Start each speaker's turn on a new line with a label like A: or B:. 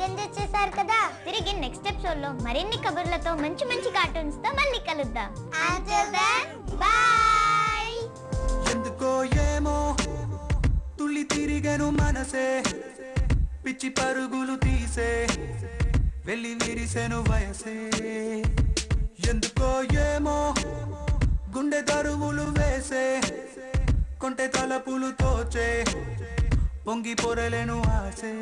A: Enjoy చేశారు కదా. తిరిగి నెక్స్ట్ ఎపిసోడ్ లో మరిన్ని కబుర్లతో మంచి మంచి కార్టూన్స్ తో మళ్ళీ కలుద్దాం. Until then, bye.
B: ఎందుకో ఏమో తుల్లి తిరిగెను మనసే, పిచ్చి పరుగులు తీసే వెళ్ళి విరిసెను వయసే. ఎందుకో ఏమో గుండె దరువులు వేసే, కొంటె తలపులు తోచే పొంగి పొరలేను ఆసే.